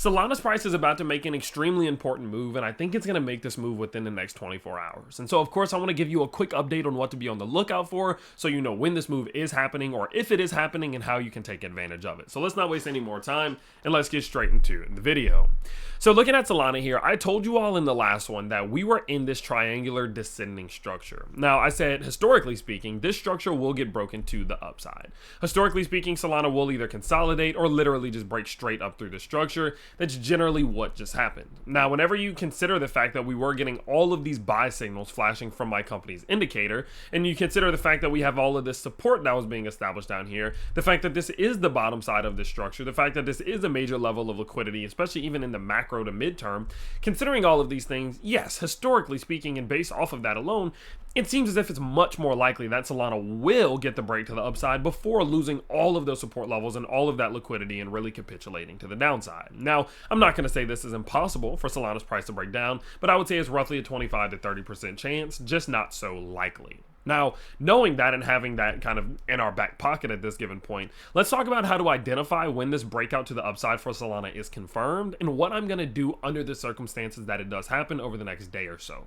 Solana's price is about to make an extremely important move, and I think it's going to make this move within the next 24 hours. And so, of course, I want to give you a quick update on what to be on the lookout for so you know when this move is happening or if it is happening and how you can take advantage of it. So let's not waste any more time and let's get straight into the video. So looking at Solana here, I told you all in the last one that we were in this triangular descending structure. Now, I said, historically speaking, this structure will get broken to the upside. Historically speaking, Solana will either consolidate or literally just break straight up through the structure. That's generally what just happened. Now, whenever you consider the fact that we were getting all of these buy signals flashing from my company's indicator, and you consider the fact that we have all of this support that was being established down here, the fact that this is the bottom side of this structure, the fact that this is a major level of liquidity, especially even in the macro to midterm, considering all of these things, yes, historically speaking, and based off of that alone, it seems as if it's much more likely that Solana will get the break to the upside before losing all of those support levels and all of that liquidity and really capitulating to the downside. Now, I'm not going to say this is impossible for Solana's price to break down, but I would say it's roughly a 25 to 30% chance, just not so likely. Now, knowing that and having that kind of in our back pocket at this given point, let's talk about how to identify when this breakout to the upside for Solana is confirmed and what I'm going to do under the circumstances that it does happen over the next day or so.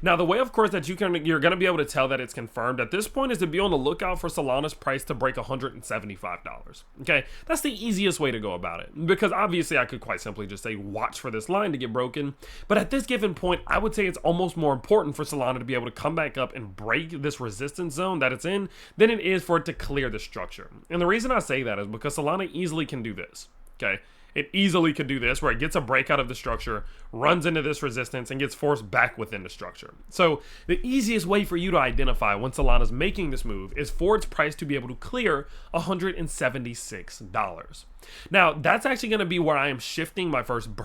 Now, the way, of course, that you're going to be able to tell that it's confirmed at this point is to be on the lookout for Solana's price to break $175. Okay, that's the easiest way to go about it, because obviously I could quite simply just say watch for this line to get broken, but at this given point, I would say it's almost more important for Solana to be able to come back up and break this resistance zone that it's in than it is for it to clear the structure. And the reason I say that is because Solana easily can do this. Okay, it easily could do this where it gets a breakout of the structure, runs into this resistance, and gets forced back within the structure. So the easiest way for you to identify when Solana's making this move is for its price to be able to clear $176. Now, that's actually going to be where I am shifting my first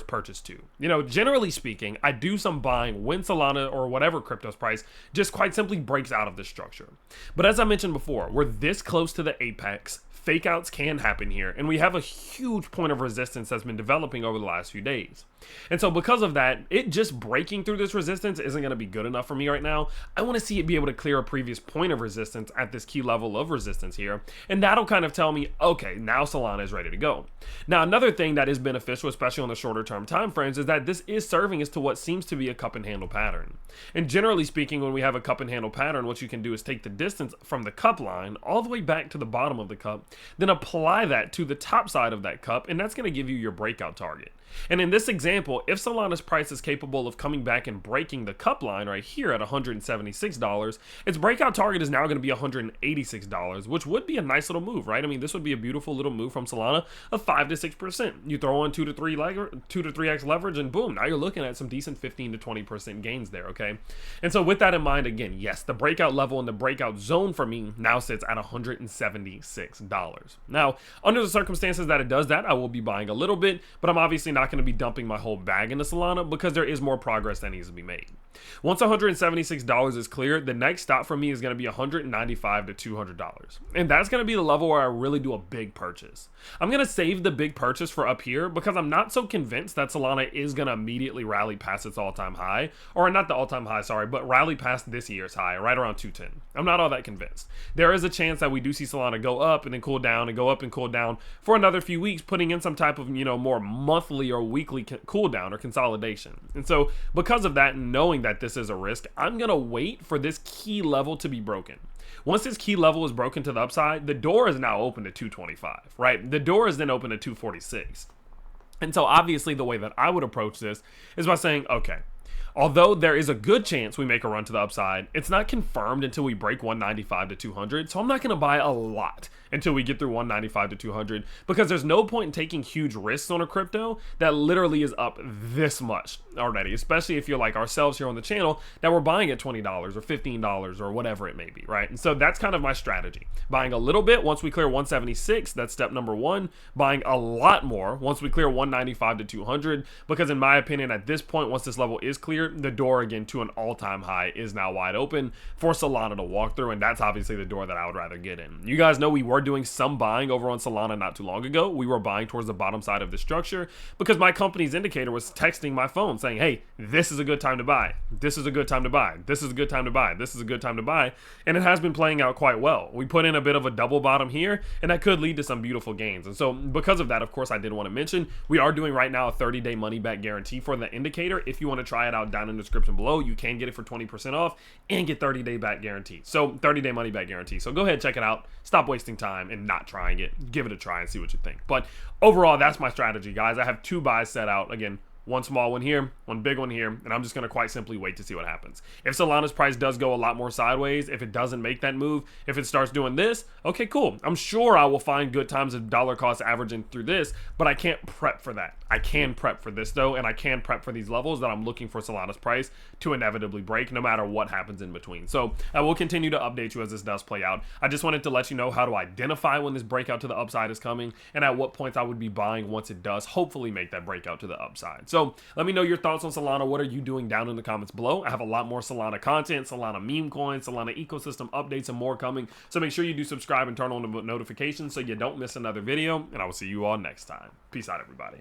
purchase to. You know, generally speaking, I do some buying when Solana or whatever crypto's price just quite simply breaks out of this structure. But as I mentioned before, we're this close to the apex. Fake outs can happen here, and we have a huge point of resistance that's been developing over the last few days. And so because of that, it just breaking through this resistance isn't going to be good enough for me right now. I want to see it be able to clear a previous point of resistance at this key level of resistance here, and that'll kind of tell me, okay, now Solana is ready to go. Now, another thing that is beneficial, especially on the shorter term time frames, is that this is serving as to what seems to be a cup and handle pattern. And generally speaking, when we have a cup and handle pattern, what you can do is take the distance from the cup line all the way back to the bottom of the cup, then apply that to the top side of that cup, and that's going to give you your breakout target. And in this example, if Solana's price is capable of coming back and breaking the cup line right here at $176, its breakout target is now going to be $186, which would be a nice little move, right? I mean, this would be a beautiful little move from Solana of 5 to 6%. You throw on 2 to 3x leverage, and boom, now you're looking at some decent 15 to 20% gains there, okay? And so with that in mind, again, yes, the breakout level and the breakout zone for me now sits at $176. Now, under the circumstances that it does that, I will be buying a little bit, but I'm obviously not going to be dumping my whole bag into Solana because there is more progress that needs to be made. Once $176 is cleared, the next stop for me is going to be $195 to $200. And that's going to be the level where I really do a big purchase. I'm going to save the big purchase for up here because I'm not so convinced that Solana is going to immediately rally past its all-time high, or not the all-time high, sorry, but rally past this year's high, right around 210. I'm not all that convinced. There is a chance that we do see Solana go up and then cool down and go up and cool down for another few weeks, putting in some type of, more monthly or weekly cool down or consolidation. And so because of that, and knowing that this is a risk, I'm going to wait for this key level to be broken. Once this key level is broken to the upside, the door is now open to 225, right? The door is then open to 246. And so obviously the way that I would approach this is by saying, okay, although there is a good chance we make a run to the upside, it's not confirmed until we break 195 to 200. So I'm not going to buy a lot until we get through 195 to 200 because there's no point in taking huge risks on a crypto that literally is up this much already, especially if you're like ourselves here on the channel that we're buying at $20 or $15 or whatever it may be, right? And so that's kind of my strategy. Buying a little bit once we clear 176, that's step number one. Buying a lot more once we clear 195 to 200 because in my opinion at this point, once this level is cleared, here, the door again to an all-time high is now wide open for Solana to walk through, and that's obviously the door that I would rather get in. You guys know we were doing some buying over on Solana not too long ago. We were buying towards the bottom side of the structure because my company's indicator was texting my phone saying, hey, this is a good time to buy. This is a good time to buy. This is a good time to buy. This is a good time to buy. And it has been playing out quite well. We put in a bit of a double bottom here, and that could lead to some beautiful gains. And so because of that, of course, I did want to mention, we are doing right now a 30-day money back guarantee for the indicator. If you want to try it out, down in the description below, you can get it for 20% off and get 30-day back guarantee. So 30-day money back guarantee. So go ahead, check it out. Stop wasting time and not trying it. Give it a try and see what you think. But overall, that's my strategy, guys. I have 2 buys set out. Again, one small one here, one big one here, and I'm just going to quite simply wait to see what happens. If Solana's price does go a lot more sideways, if it doesn't make that move, if it starts doing this, okay, cool. I'm sure I will find good times of dollar cost averaging through this, but I can't prep for that. I can prep for this though, and I can prep for these levels that I'm looking for Solana's price to inevitably break no matter what happens in between. So I will continue to update you as this does play out. I just wanted to let you know how to identify when this breakout to the upside is coming and at what points I would be buying once it does hopefully make that breakout to the upside. So let me know your thoughts on Solana. What are you doing down in the comments below? I have a lot more Solana content, Solana meme coins, Solana ecosystem updates, and more coming. So make sure you do subscribe and turn on the notifications so you don't miss another video. And I will see you all next time. Peace out, everybody.